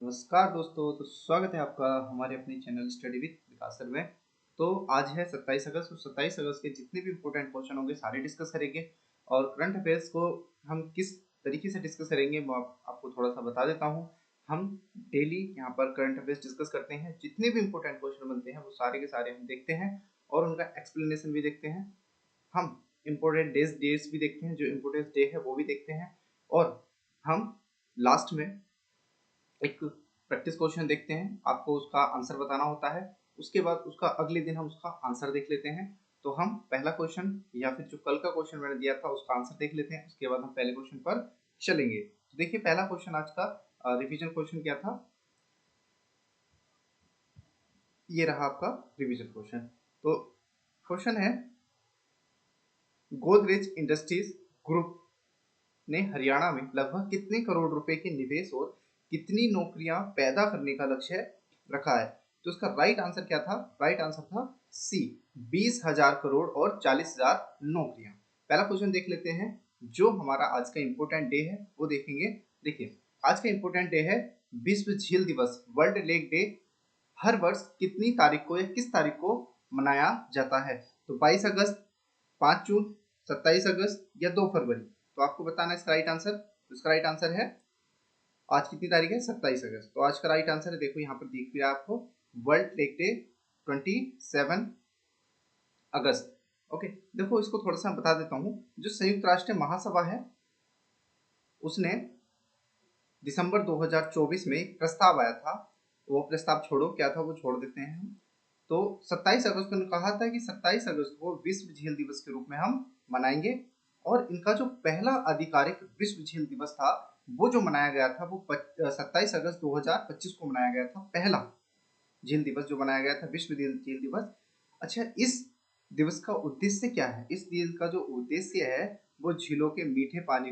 नमस्कार दोस्तों, तो स्वागत है आपका हमारे अपने channel study with Vikas sir में। तो आज है 27 अगस्त और 27 अगस्त के जितने भी इंपॉर्टेंट क्वेश्चन होंगे सारे डिस्कस करेंगे। और करंट अफेयर्स को हम किस तरीके से डिस्कस करेंगे वो आपको थोड़ा सा बता देता हूँ। हम डेली यहाँ पर करंट अफेयर्स डिस्कस करते हैं, जितने भी इंपॉर्टेंट क्वेश्चन बनते हैं वो सारे के सारे हम देखते हैं और उनका एक्सप्लेनेशन भी देखते हैं। हम इम्पोर्टेंट डेट्स भी देखते हैं, जो इम्पोर्टेंट डे है वो भी देखते हैं। और हम लास्ट में एक प्रैक्टिस क्वेश्चन देखते हैं, आपको उसका आंसर बताना होता है। उसके बाद उसका अगले दिन हम उसका आंसर देख लेते हैं। तो हम पहला क्वेश्चन या फिर जो कल का क्वेश्चन मैंने दिया था उसका आंसर देख लेते हैं, उसके बाद हम पहले क्वेश्चन पर चलेंगे। तो देखिए पहला क्वेश्चन आज का रिवीजन क्वेश्चन क्या था। ये रहा आपका रिवीजन क्वेश्चन। तो क्वेश्चन है, गोदरेज इंडस्ट्रीज ग्रुप ने हरियाणा में लगभग कितने करोड़ रुपए के निवेश और कितनी नौकरियां पैदा करने का लक्ष्य रखा है। तो उसका राइट आंसर क्या था? राइट आंसर था सी, 20,000 करोड़ और 40,000 नौकरियां। पहला क्वेश्चन देख लेते हैं। जो हमारा आज का इंपोर्टेंट डे है वो देखेंगे। देखिए आज का इंपोर्टेंट डे है विश्व झील दिवस, वर्ल्ड लेक डे। हर वर्ष कितनी तारीख को या किस तारीख को मनाया जाता है? तो 22 अगस्त, 5 जून, 27 अगस्त या 2 फरवरी। तो आपको बताना है इसका राइट आंसर। तो इसका राइट आंसर है, आज कितनी तारीख है? 27 अगस्त। तो आज का राइट आंसर है, देखो यहाँ पर दिख भी रहा है आपको, वर्ल्ड लेक डे 27 अगस्त। ओके, देखो इसको थोड़ा सा बता देता हूँ। जो संयुक्त राष्ट्र महासभा है उसने दिसंबर 2024 में एक प्रस्ताव आया था। वो प्रस्ताव छोड़ो, क्या था वो छोड़ देते हैं हम। तो 27 अगस्त को कहा था कि 27 अगस्त को विश्व झील दिवस के रूप में हम मनाएंगे। और इनका जो पहला आधिकारिक विश्व झील दिवस था वो जो मनाया गया था वो 27 अगस्त 2025 को मनाया गया था। पहला झील दिवस जो मनाया गया था, विश्व झील दिवस। अच्छा, इस दिवस का उद्देश्य क्या है? इस दिवस का जो उद्देश्य है वो झीलों के मीठे पानी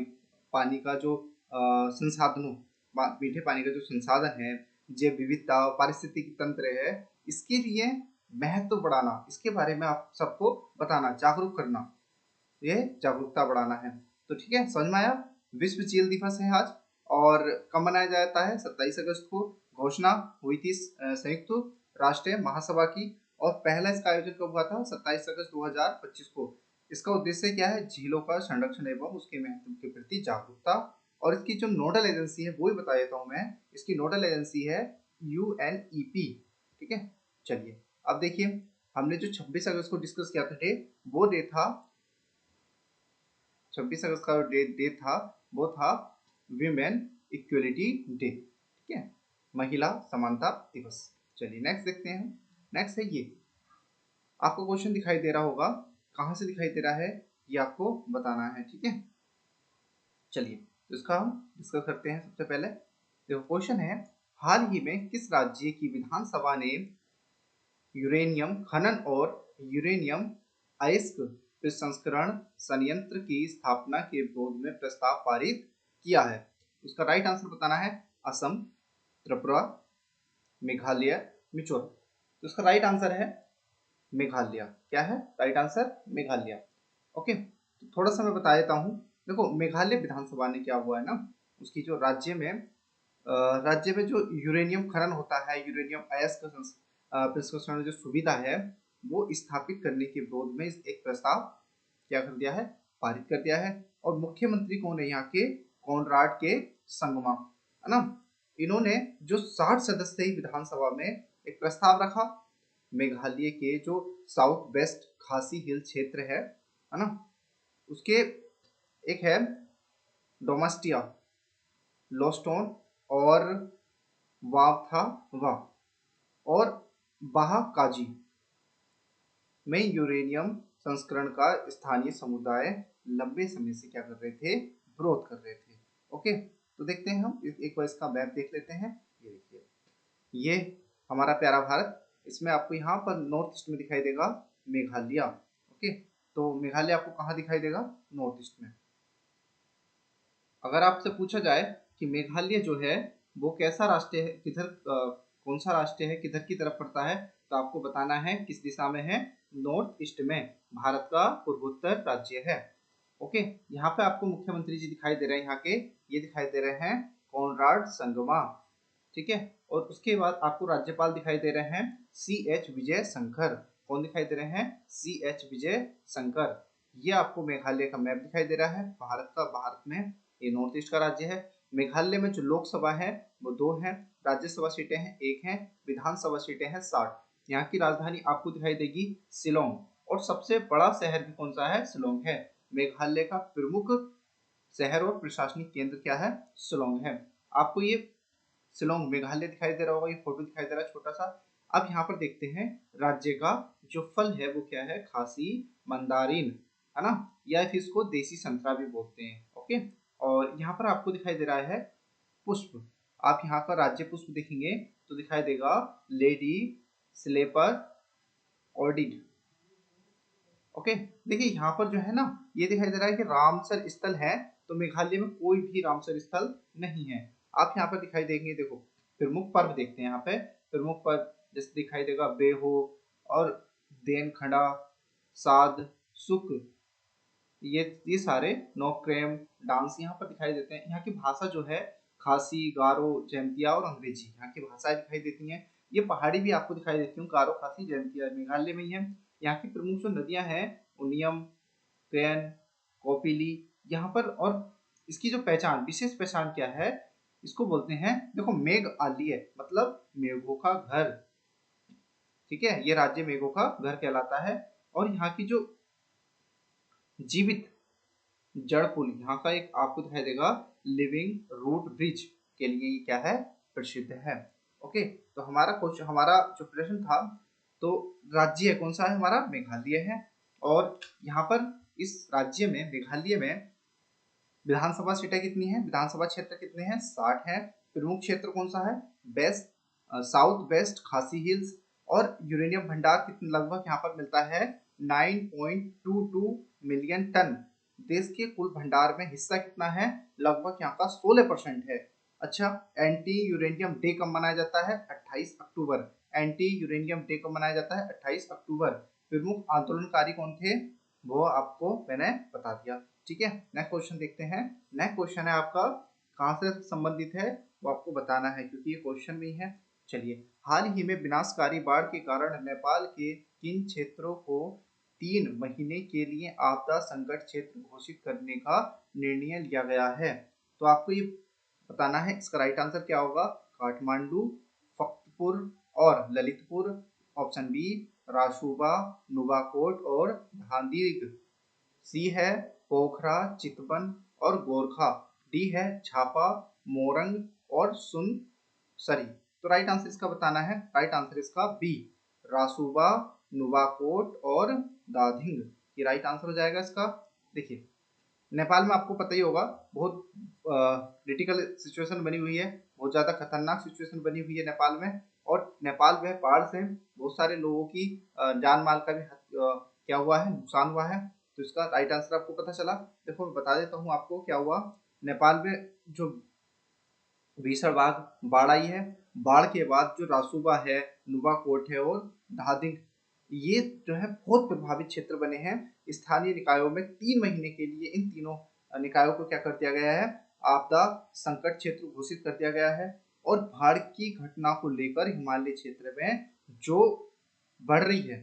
पानी का जो संसाधनों, मीठे पानी का जो संसाधन है, जैव विविधता, पारिस्थितिक तंत्र है, इसके लिए महत्व बढ़ाना, इसके बारे में आप सबको बताना, जागरूक करना, ये जागरूकता बढ़ाना है। तो ठीक है, समझ में आया। विश्व झील दिवस है आज। और कब मनाया जाता है? 27 अगस्त को। घोषणा हुई थी संयुक्त राष्ट्र महासभा की। और पहला इसका आयोजन कब हुआ था? 27 अगस्त 2025 को। इसका उद्देश्य क्या है? झीलों का संरक्षण एवं उसके महत्व के प्रति जागरूकता। और इसकी जो नोडल एजेंसी है वो ही बता देता हूँ मैं। इसकी नोडल एजेंसी है UNEP। ठीक है, चलिए अब देखिए, हमने जो 26 अगस्त को डिस्कस किया था डे, वो डे था 26 अगस्त का डे था वो था विमेन इक्वलिटी डे। ठीक है, महिला समानता दिवस। चलिए नेक्स्ट देखते हैं। नेक्स्ट है ये, आपको क्वेश्चन दिखाई दे रहा होगा, कहाँ से दिखाई दे रहा है ये आपको बताना है। ठीक है, चलिए तो इसका हम डिस्कस करते हैं। सबसे पहले देखो क्वेश्चन है, हाल ही में किस राज्य की विधानसभा ने यूरेनियम खनन और यूरेनियम अयस्क प्रसंस्करण संयंत्र की स्थापना के विरोध में प्रस्ताव पारित किया है? उसका राइट आंसर बताना है असम, त्रिपुरा, मेघालय, मिजोरम। तो उसका राइट आंसर है मेघालय। क्या है राइट आंसर? मेघालय। ओके, तो थोड़ा सा मैं बता देता हूँ। देखो मेघालय विधानसभा ने क्या हुआ है ना, उसकी जो राज्य में जो यूरेनियम खनन होता है, यूरेनियम अयस्क प्रसंस्करण जो सुविधा है वो स्थापित करने के विरोध में एक प्रस्ताव क्या कर दिया है? पारित कर दिया है। और मुख्यमंत्री कौन है यहाँ के? कॉनराड के संगमा, है ना। इन्होंने जो 60 सदस्यीय विधानसभा में एक प्रस्ताव रखा, मेघालय के जो साउथ वेस्ट खासी हिल क्षेत्र है ना, उसके एक है डोमेस्टिया, लोस्टोन और वावथा वा और बाहाकाजी में यूरेनियम संस्करण का स्थानीय समुदाय लंबे समय से क्या कर रहे थे? विरोध कर रहे थे। ओके, तो देखते हैं हम एक बार इसका मैप देख लेते हैं। ये देखिए, ये हमारा प्यारा भारत, इसमें आपको यहाँ पर नॉर्थ ईस्ट में दिखाई देगा मेघालय। ओके, तो मेघालय आपको कहाँ दिखाई देगा? नॉर्थ ईस्ट में। अगर आपसे पूछा जाए कि मेघालय जो है वो कैसा राष्ट्र है, किधर कौन सा राष्ट्र है, किधर की तरफ पड़ता है, तो आपको बताना है किस दिशा में है? नॉर्थ ईस्ट में, भारत का पूर्वोत्तर राज्य है। ओके, यहाँ पे आपको मुख्यमंत्री जी दिखाई दे रहे हैं, यहाँ के ये दिखाई दे रहे हैं कॉनराड संगमा। ठीक है। और उसके बाद आपको राज्यपाल दिखाई दे रहे हैं CH विजय शंकर। कौन दिखाई दे रहे हैं? CH विजय शंकर। ये आपको मेघालय का मैप दिखाई दे रहा है भारत का। भारत में ये नॉर्थ ईस्ट का राज्य है। मेघालय में जो लोकसभा है वो 2 हैं, राज्यसभा सीटें हैं 1 है, विधानसभा सीटें हैं 60। यहाँ की राजधानी आपको दिखाई देगी शिलोंग। और सबसे बड़ा शहर भी कौन सा है? शिलोंग है। मेघालय का प्रमुख शहर और प्रशासनिक केंद्र क्या है? शिलोंग है। आपको ये शिलोंग मेघालय दिखाई दे रहा होगा, ये फोटो दिखाई दे रहा है छोटा सा। अब यहाँ पर देखते हैं राज्य का जो फल है वो क्या है? खासी मंदारिन, है ना, या फिर इसको देसी संतरा भी बोलते हैं। ओके। और यहाँ पर आपको दिखाई दे रहा है पुष्प। आप यहाँ का राज्य पुष्प देखेंगे तो दिखाई देगा लेडी स्लेपर ऑर्डिड। ओके। देखिए यहाँ पर जो है ना, ये दिखाई दे रहा है कि रामसर स्थल है, तो मेघालय में कोई भी रामसर स्थल नहीं है। आप यहाँ पर दिखाई देंगे, देखो प्रमुख पर्व देखते हैं यहाँ पे। प्रमुख पर्व जैसे दिखाई देगा बेहो और देनखड़ा, साध, सुख, ये सारे नौक्रेम डांस यहाँ पर दिखाई देते हैं। यहाँ की भाषा जो है खासी, गारो, जैंतिया और अंग्रेजी, यहाँ की भाषाएं दिखाई देती हैं। ये पहाड़ी भी आपको दिखाई देती हूँ, गारो, खासी, जैंतिया मेघालय में ही है। यहाँ की प्रमुख जो नदियां हैं उनियम, क्रेन, कोपिली, यहाँ पर। और इसकी जो पहचान, विशेष पहचान क्या है? इसको बोलते हैं, देखो मेघ आलिय मतलब मेघों का घर। ठीक है, ये राज्य मेघों का घर कहलाता है। और यहाँ की जो जीवित जड़ पुल, यहाँ का एक आपको दिखाई देगा लिविंग रूट ब्रिज के लिए ये क्या है? प्रसिद्ध है। ओके। तो हमारा क्वेश्चन, हमारा जो प्रश्न था, तो राज्य कौन सा है? हमारा मेघालय है। और यहाँ पर इस राज्य में, मेघालय में विधानसभा सीटें कितनी है? विधानसभा क्षेत्र कितने हैं? 60 है। प्रमुख क्षेत्र कौन सा है? बेस्ट, साउथ वेस्ट खासी हिल्स। और यूरेनियम भंडार कितने लगभग यहाँ पर मिलता है? 9.22 मिलियन टन। देश के कुल भंडार में हिस्सा कितना है? लगभग यहाँ का 16% है। अच्छा, एंटी यूरेनियम डे कब मनाया जाता है? 28 अक्टूबर। एंटी यूरेनियम डे कब मनाया जाता है? 28 अक्टूबर। प्रमुख आंदोलनकारी कौन थे? वो आपको मैंने बता दिया। ठीक है। नेक्स्ट क्वेश्चन देखते हैं। नेक्स्ट क्वेश्चन है आपका कहाँ से संबंधित है वो आपको बताना है, क्योंकि ये क्वेश्चन में है। चलिए, हाल ही में विनाशकारी बाढ़ के कारण नेपाल के किन क्षेत्रों को 3 महीने के लिए आपदा संकट क्षेत्र घोषित करने का निर्णय लिया गया है? तो आपको ये बताना है, इसका राइट आंसर क्या होगा? काठमांडू, फतेहपुर और ललितपुर। ऑप्शन बी रासूबा, नुवाकोट और धांधीग। सी है पोखरा, चितवन और गोरखा। डी है झापा, मोरंग और सुनसरी। तो राइट आंसर इसका बताना है। राइट आंसर इसका बी रासूबा, नुवाकोट और दाधिंग। ये राइट आंसर हो जाएगा इसका। देखिए, नेपाल में आपको पता ही होगा बहुत क्रिटिकल सिचुएशन बनी हुई है, बहुत ज़्यादा खतरनाक सिचुएशन बनी हुई है नेपाल में। और नेपाल में बाढ़ से बहुत सारे लोगों की जान माल का भी क्या हुआ है? नुकसान हुआ है। तो इसका राइट आंसर आपको पता चला। देखो मैं बता देता हूँ आपको क्या हुआ। नेपाल में जो भीषण बाढ़ आई है, बाढ़ के बाद जो रासूबा है, नुवाकोट है और धादिंग, ये जो है बहुत प्रभावित क्षेत्र बने हैं। स्थानीय निकायों में 3 महीने के लिए इन तीनों निकायों को क्या कर दिया गया है? आपदा संकट क्षेत्र घोषित कर दिया गया है। और बाढ़ की घटना को लेकर हिमालय क्षेत्र में जो बढ़ रही है,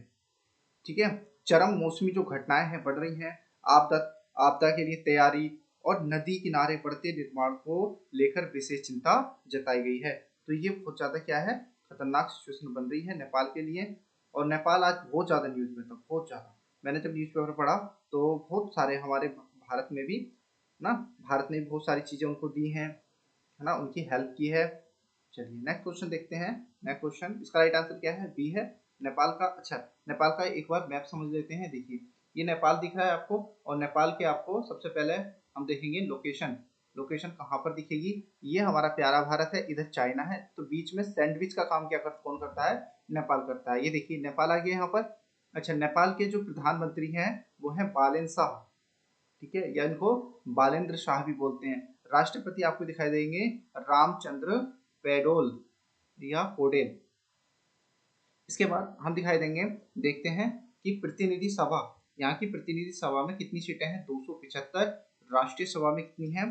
ठीक है, चरम मौसमी जो घटनाएं हैं बढ़ रही हैं, आपदा आपदा के लिए तैयारी और नदी किनारे बढ़ते निर्माण को लेकर विशेष चिंता जताई गई है। तो ये बहुत ज्यादा क्या है? खतरनाक सिचुएशन बन रही है नेपाल के लिए। और नेपाल आज बहुत ज्यादा न्यूज में था, बहुत ज्यादा। मैंने जब न्यूज़पेपर पढ़ा तो बहुत सारे हमारे भारत में भी ना, भारत ने बहुत सारी चीजें उनको दी हैं, है ना, उनकी हेल्प की है। चलिए नेक्स्ट क्वेश्चन देखते हैं। नेक्स्ट क्वेश्चन, इसका राइट आंसर क्या है? बी है नेपाल का। अच्छा, नेपाल का एक बार मैप समझ लेते हैं। देखिए, ये नेपाल दिख रहा है आपको, और नेपाल के आपको सबसे पहले हम देखेंगे लोकेशन। लोकेशन कहाँ पर दिखेगी? ये हमारा प्यारा भारत है, इधर चाइना है, तो बीच में सैंडविच का काम कौन करता है? नेपाल करता है। ये देखिए नेपाल आ गया यहाँ पर। अच्छा, नेपाल के जो प्रधानमंत्री हैं वो है बालेन शाह, ठीक है, या इनको बालेंद्र शाह भी बोलते हैं। राष्ट्रपति आपको दिखाई देंगे रामचंद्र पेडोल या पोडेल। इसके बाद हम दिखाई देंगे, देखते हैं कि प्रतिनिधि सभा, यहाँ की प्रतिनिधि सभा में कितनी सीटें हैं? 275। राष्ट्रीय सभा में कितनी है?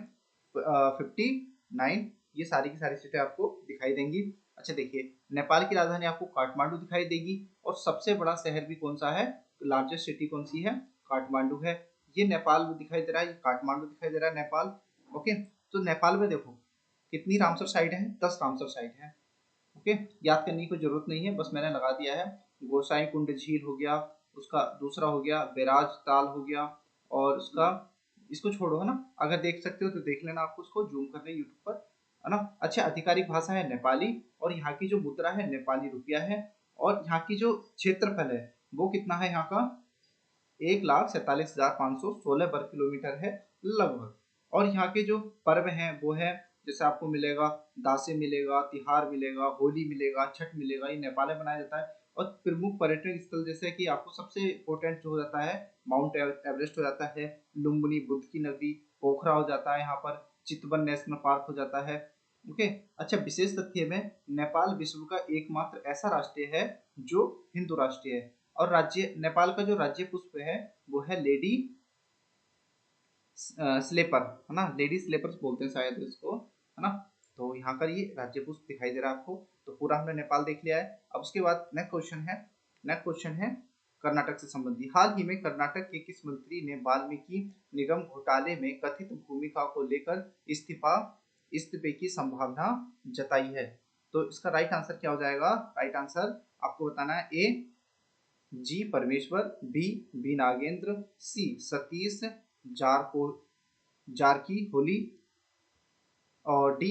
59 ये सारी की सारी सीटें आपको दिखाई देंगी। अच्छा देखिए, नेपाल की राजधानी आपको काठमांडू दिखाई देगी और सबसे बड़ा शहर भी कौन सा है, लार्जेस्ट सिटी कौन सी है, काठमांडू है। ये नेपाल में दिखाई दे रहा है, ये काठमांडू दिखाई दे रहा है नेपाल। ओके, तो नेपाल में देखो कितनी रामसर साइट है, 10 रामसर साइट है। ओके, याद करने की कोई जरूरत नहीं है, बस मैंने लगा दिया है। गोसाई कुंड झील हो गया, उसका दूसरा हो गया बैराज ताल हो गया, और उसका इसको छोड़ो है ना, अगर देख सकते हो तो देख लेना, आपको उसको जूम कर रहे यूट्यूब पर है ना। अच्छा, आधिकारिक भाषा है नेपाली और यहाँ की जो मुद्रा है नेपाली रुपया है। और यहाँ की जो क्षेत्रफल है वो कितना है, यहाँ का 1,47,516 वर्ग किलोमीटर है लगभग। और यहाँ के जो पर्व हैं वो है, जैसे आपको मिलेगा दासे मिलेगा, तिहार मिलेगा, होली मिलेगा, छठ मिलेगा, ये नेपाल में मनाया जाता है। और प्रमुख पर्यटन स्थल जैसे कि आपको सबसे इम्पोर्टेंट जो हो जाता है माउंट एवरेस्ट हो जाता है, लुम्बिनी बुद्ध की नगरी, पोखरा हो जाता है, यहाँ पर चितवन नेशनल पार्क हो जाता है। ओके, अच्छा विशेष तथ्य में नेपाल विश्व का एकमात्र ऐसा राष्ट्र है जो हिंदू राष्ट्रीय है। और राज्य नेपाल का जो राज्य पुष्प है वो है लेडी स्लेपर, है ना, लेडी स्लेपर्स बोलते हैं शायद इसको, है ना। तो यहाँ का ये राज्य पुष्प दिखाई दे रहा है आपको। तो पूरा हमने नेपाल देख लिया है। अब उसके बाद नेक्स्ट क्वेश्चन है कर्नाटक से संबंधी। हाल ही में कर्नाटक के किस मंत्री ने वाल्मीकि निगम घोटाले में कथित भूमिका को लेकर इस्तीफे की संभावना जताई है? तो इसका राइट आंसर क्या हो जाएगा? राइट आंसर आपको बताना है ए जी परमेश्वर, बी नागेंद्र, सी सतीश जारकी होली, और डी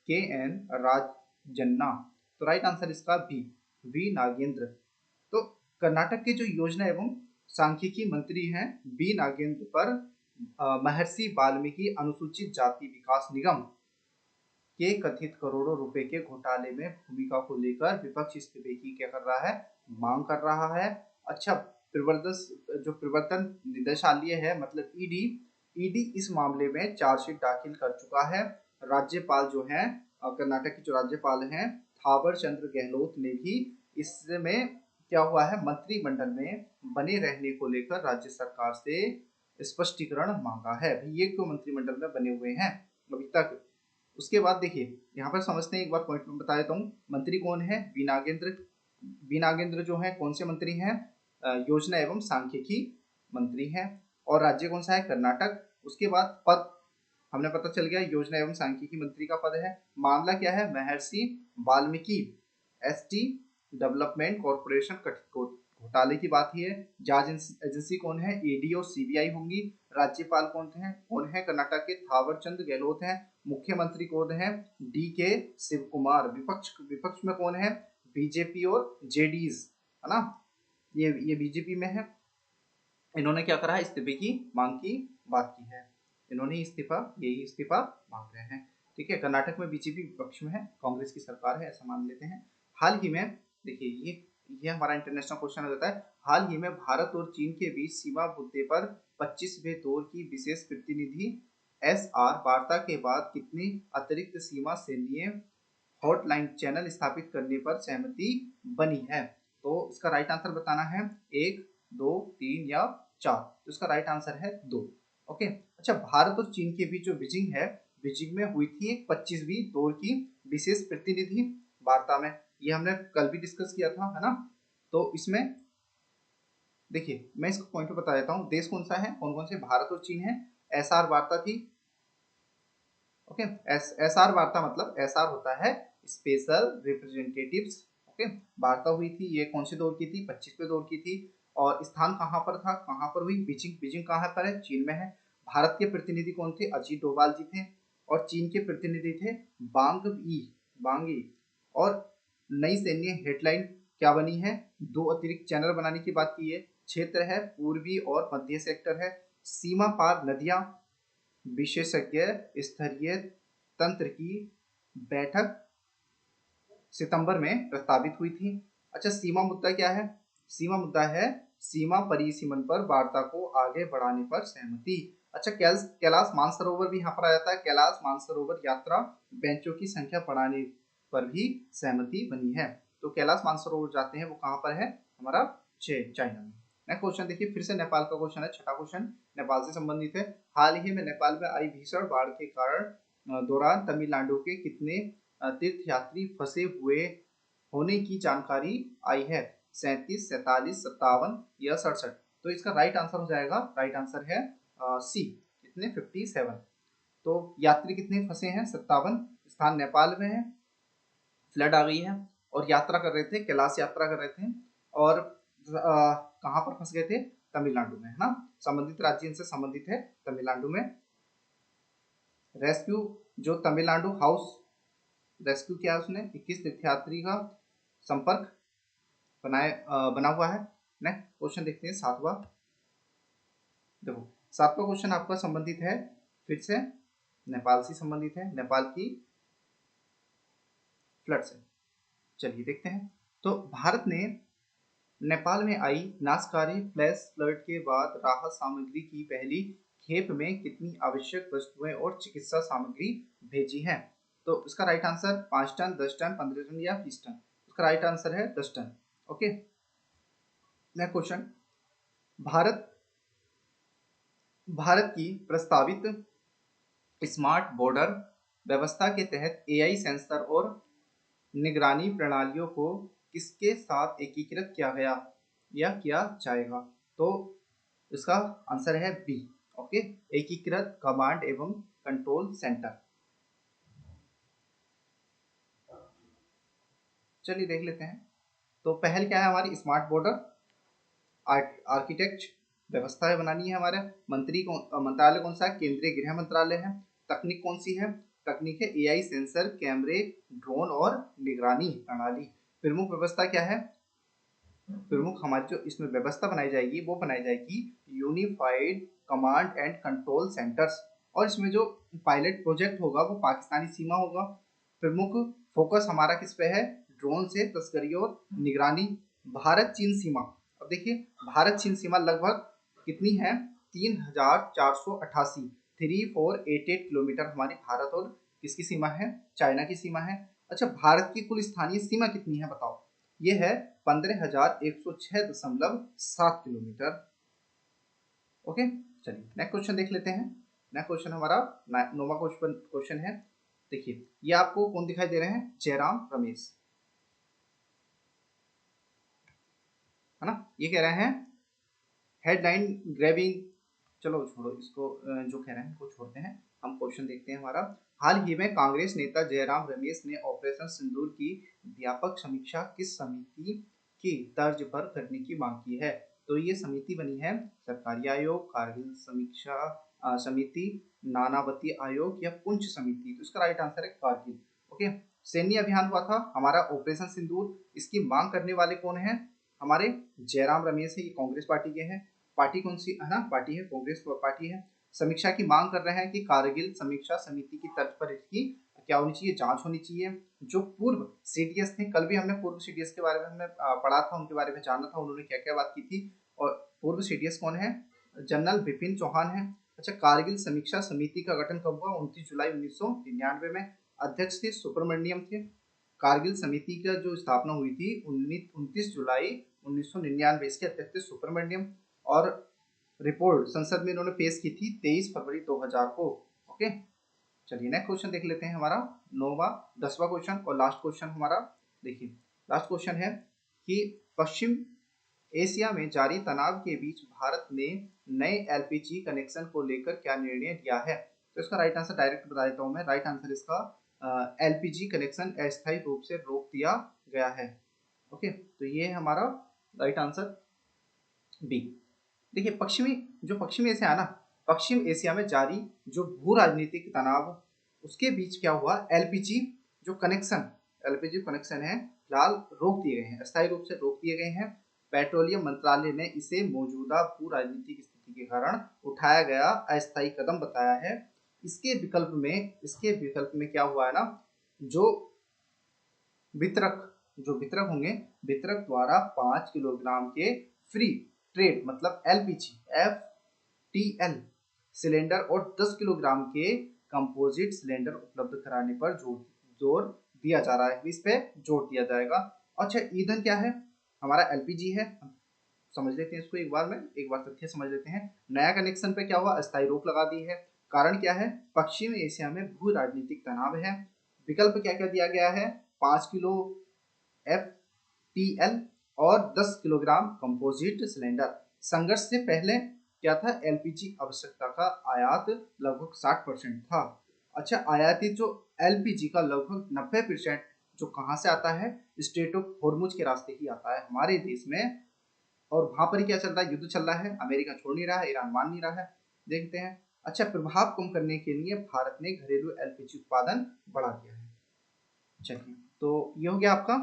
के एन राजन्ना। तो राइट आंसर इसका बी नागेंद्र। तो कर्नाटक के जो योजना एवं सांख्यिकी मंत्री हैं बी नागेंद्र पर महर्षि वाल्मीकि अनुसूचित जाति विकास निगम के कथित करोड़ों रुपए के घोटाले में भूमिका को लेकर विपक्ष इस्तीफे की क्या कर रहा है, मांग कर रहा है। अच्छा, प्रवर्तन निदेशालय है मतलब ईडी इस मामले में चार्जशीट दाखिल कर चुका है। राज्यपाल जो है कर्नाटक के जो राज्यपाल हैं थावर चंद्र गहलोत ने भी इसमें क्या हुआ है, मंत्रिमंडल में बने रहने को लेकर राज्य सरकार से स्पष्टीकरण मांगा है। ये क्यों मंत्रिमंडल में बने हुए हैं अभी तक? उसके बाद देखिए यहाँ पर समझते हैं, एक बार पॉइंट में बता देता हूँ। मंत्री कौन है? बी नागेंद्र जो है कौन से मंत्री हैं? योजना एवं सांख्यिकी मंत्री हैं। और राज्य कौन सा है? कर्नाटक। उसके बाद पद हमने पता चल गया, योजना एवं सांख्यिकी मंत्री का पद है। मामला क्या है? महर्षि वाल्मीकि एसटी डेवलपमेंट कॉर्पोरेशन घोटाले की बात ही है। जांच एजेंसी कौन है? ईडी और सीबीआई होंगी। राज्यपाल कौन है? कर्नाटक के थावर चंद गहलोत हैं। मुख्यमंत्री कौन है? डी के शिव कुमार। विपक्ष में कौन है? बीजेपी और जेडीज, है ना, ये बीजेपी में है। इन्होंने क्या करा है? इस्तीफे की मांग की बात की है। इन्होंने यही इस्तीफा मांग रहे हैं। ठीक है, कर्नाटक में बीजेपी विपक्ष में है, कांग्रेस की सरकार है, ऐसा मान लेते हैं। हाल ही में देखिए ये हमारा इंटरनेशनल क्वेश्चन हो जाता है। हाल ही में भारत और चीन के बीच सीमा मुद्दे पर 25वें दौर की विशेष प्रतिनिधि एसआर वार्ता के बाद कितनी अतिरिक्त सीमा सैन्य हॉटलाइन चैनल स्थापित करने पर सहमति बनी है? तो इसका राइट आंसर बताना है 1, 2, 3 या 4। तो इसका राइट आंसर है 2। ओके, अच्छा, भारत और चीन के बीच जो बीजिंग में हुई थी एक 25वीं दौर की विशेष प्रतिनिधि वार्ता में, ये हमने कल भी डिस्कस किया था, है ना। तो इसमें देखिए मैं इसको पॉइंट पे बता देता हूँ, देश कौन सा है, कौन कौन से, भारत और चीन है। एसआर वार्ता थी। ओके, एसआर वार्ता मतलब एसआर होता है स्पेशल रिप्रेजेंटेटिव्स। ओके, वार्ता हुई थी, ये कौन से दौर की थी? 25वें दौर की थी। और स्थान कहाँ पर था, कहाँ पर हुई? बीजिंग कहाँ पर है? चीन में है। भारत के प्रतिनिधि कौन थे? अजीत डोभाल जी थे। और चीन के प्रतिनिधि थे बांग ई। और नई सैन्य हेडलाइन क्या बनी है? 2 अतिरिक्त चैनल बनाने की बात की है। क्षेत्र है पूर्वी और मध्य सेक्टर है। सीमा पार नदियां, विशेषज्ञ स्तरीय तंत्र की बैठक सितंबर में प्रस्तावित हुई थी। अच्छा, सीमा मुद्दा क्या है? सीमा मुद्दा है सीमा परिसीमन पर वार्ता को आगे बढ़ाने पर सहमति। अच्छा, कैलाश मानसरोवर भी यहाँ पर आ जाता है। कैलाश मानसरोवर यात्रा बेंचों की संख्या बढ़ाने पर भी सहमति बनी है। तो कैलाश मानसरोवर जाते हैं, वो कहाँ पर है? हमारा चाइना में। नेक्स्ट क्वेश्चन देखिए, फिर से नेपाल का क्वेश्चन है, छठा क्वेश्चन नेपाल से संबंधित है। हाल ही में नेपाल में आई भीषण बाढ़ के कारण दौरान तमिलनाडु के कितने तीर्थयात्री फंसे हुए होने की जानकारी आई है? 37, 47, 57 या 67? तो इसका राइट आंसर हो जाएगा, राइट आंसर है सी, कितने 57। तो यात्री कितने फंसे हैं? 57। स्थान नेपाल में है, फ्लड आ गई है और यात्रा कर रहे थे, कैलाश यात्रा कर रहे थे और कहाँ पर फंस गए थे? तमिलनाडु में, है ना। संबंधित राज्य इनसे संबंधित है तमिलनाडु में। रेस्क्यू जो तमिलनाडु हाउस रेस्क्यू किया उसने 21 तीर्थयात्री का संपर्क बना हुआ है। नेक्स्ट क्वेश्चन देखते हैं, 7वां। देखो 7वां क्वेश्चन आपका संबंधित है फिर से नेपाल से संबंधित है, नेपाल की फ्लड से। चलिए देखते हैं। तो भारत ने नेपाल में आई नाशकारी फ्लैश फ्लड के बाद राहत सामग्री की पहली खेप में कितनी आवश्यक वस्तुएं और चिकित्सा सामग्री भेजी है? तो इसका right answer 5 ton, 10 ton, 15 ton या 20 टन। इसका राइट आंसर है 10 ton. Okay, next question. Bharat की प्रस्तावित स्मार्ट बॉर्डर व्यवस्था के तहत एआई सेंसर और निगरानी प्रणालियों को किसके साथ एकीकृत किया गया या किया जाएगा? तो इसका आंसर है बी। ओके, एकीकृत कमांड एवं कंट्रोल सेंटर। चलिए देख लेते हैं। तो पहल क्या है हमारी? स्मार्ट बॉर्डर आर्किटेक्ट व्यवस्था बनानी है हमारे। मंत्रालय कौन सा है? केंद्रीय गृह मंत्रालय है। तकनीक कौन सी है? तकनीक है एआई सेंसर, कैमरे, ड्रोन और निगरानी प्रणाली। प्रमुख व्यवस्था क्या है? प्रमुख हमारी जो इसमें व्यवस्था बनाई जाएगी वो बनाई जाएगी unified command and control centres. और इसमें जो पायलट प्रोजेक्ट होगा वो पाकिस्तानी सीमा होगा। प्रमुख फोकस हमारा किस पे है? ड्रोन से तस्करी और निगरानी। भारत चीन सीमा, अब देखिए भारत चीन सीमा लगभग कितनी है? 3488, 3488 किलोमीटर हमारी भारत और किसकी सीमा है? चाइना की सीमा है। अच्छा, भारत की कुल स्थानीय सीमा कितनी है बताओ? ये है 15,106.7 किलोमीटर। ओके, चलिए नेक्स्ट क्वेश्चन देख लेते हैं। नेक्स्ट क्वेश्चन हमारा 9वां क्वेश्चन है। देखिए ये आपको कौन दिखाई दे रहे हैं? जयराम रमेश, है ना। ये कह रहे हैं हेडलाइन ग्रैबिंग, चलो छोड़ो इसको, जो कह रहे हैं वो छोड़ते हैं, हम क्वेश्चन देखते हैं हमारा। हाल ही में कांग्रेस नेता जयराम रमेश ने ऑपरेशन सिंदूर की व्यापक समीक्षा किस समिति की तर्ज पर करने की मांग की है? तो ये समिति बनी है सरकारी आयोग, कारगिल समीक्षा समिति, नानावती आयोग या पुंछ समिति। तो इसका राइट आंसर है कारगिल। ओके, सैन्य अभियान हुआ था हमारा ऑपरेशन सिंदूर, इसकी मांग करने वाले कौन है? हमारे जयराम रमेश है, ये कांग्रेस पार्टी के हैं। पार्टी कौन सी है ना? पार्टी है कांग्रेस पार्टी है। समीक्षा की मांग कर रहे हैं कि कारगिल समीक्षा समिति की तर्ज पर इसकी क्या होनी चाहिए? जांच होनी चाहिए। जो पूर्व सीडीएस थे, कल भी हमने पूर्व सीडीएस के बारे में हमने पढ़ा था, उनके बारे में जाना था, उन्होंने क्या क्या बात की थी। और पूर्व सीडीएस कौन है? जनरल बिपिन चौहान है। अच्छा, कारगिल समीक्षा समिति का गठन कब हुआ? 29 जुलाई 1999 में। अध्यक्ष थे सुब्रमण्यम थे। कारगिल समिति का जो स्थापना हुई थी 29 जुलाई 1999, इसके अध्यक्ष थे सुब्रमण्यम। और रिपोर्ट संसद में इन्होंने पेश की थी 23 फरवरी 2000 को। ओके, चलिए नेक्स्ट क्वेश्चन देख लेते हैं हमारा 9वां 10वां क्वेश्चन और लास्ट क्वेश्चन हमारा। देखिए लास्ट क्वेश्चन है कि पश्चिम एशिया में जारी तनाव के बीच भारत ने नए एलपीजी कनेक्शन को लेकर क्या निर्णय लिया है? तो इसका राइट आंसर डायरेक्ट बता देता हूं मैं। राइट आंसर इसका एलपीजी कनेक्शन अस्थायी रूप से रोक दिया गया है। ओके, तो ये है हमारा राइट आंसर बी। देखिए पश्चिमी एशिया है ना, पश्चिम एशिया में जारी जो भू राजनीतिक तनाव, उसके बीच क्या हुआ? एलपीजी कनेक्शन है फिलहाल रोक दिए गए हैं, अस्थायी रूप से रोक दिए गए हैं। पेट्रोलियम मंत्रालय ने इसे मौजूदा भू राजनीतिक स्थिति के कारण उठाया गया अस्थायी कदम बताया है। इसके विकल्प में क्या हुआ है ना, जो वितरक होंगे, वितरक द्वारा 5 किलोग्राम के फ्री ट्रेड मतलब एलपीजी FTL सिलेंडर और 10 किलोग्राम के कंपोजिट सिलेंडर उपलब्ध कराने पर जोर दिया जा रहा है, इस पे जोर दिया जाएगा। अच्छा, ईंधन क्या है? हमारा एलपीजी है। समझ लेते हैं इसको एक बार तथ्य समझ लेते हैं। नया कनेक्शन पे क्या हुआ? अस्थायी रोक लगा दी है। कारण क्या है? पश्चिमी एशिया में भू राजनीतिक तनाव है। विकल्प क्या क्या दिया गया है? 5 किलो FTL और 10 किलोग्राम कंपोजिट सिलेंडर। संघर्ष से पहले क्या था? LPG आवश्यकता का आयात लगभग 60% था। अच्छा, आयातित जो LPG का लगभग 90% जो कहाँ से आता है? स्ट्रेट ऑफ हॉर्मुज के रास्ते ही आता है हमारे देश में। और वहां पर क्या चल रहा है? युद्ध चल रहा है, अमेरिका छोड़ नहीं रहा है, ईरान मान नहीं रहा है। देखते हैं। अच्छा, प्रभाव कम करने के लिए भारत ने घरेलू LPG उत्पादन बढ़ा दिया है। चलिए, तो ये हो गया आपका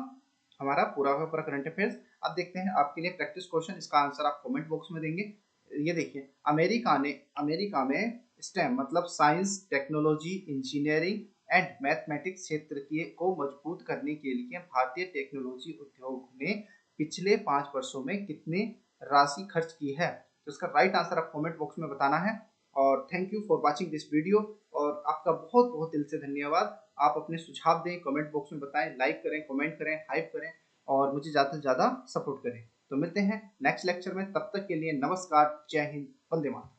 हमारा पूरा का पूरा करंट अफेयर्स। अब देखते हैं आपके लिए प्रैक्टिस क्वेश्चन, इसका आंसर आप कमेंट बॉक्स में देंगे। ये देखिए, अमेरिका में स्टेम मतलब science, technology, engineering and mathematics क्षेत्र को मजबूत करने के लिए भारतीय टेक्नोलॉजी उद्योग ने पिछले 5 वर्षों में कितने राशि खर्च की है? तो इसका राइट आंसर आप कमेंट बॉक्स में बताना है। और thank you for watching this video, और आपका बहुत बहुत दिल से धन्यवाद। आप अपने सुझाव दें, कमेंट बॉक्स में बताएं, लाइक करें, कमेंट करें, हाइप करें और मुझे ज़्यादा से ज़्यादा सपोर्ट करें। तो मिलते हैं नेक्स्ट लेक्चर में, तब तक के लिए नमस्कार, जय हिंद, वंदे मातरम।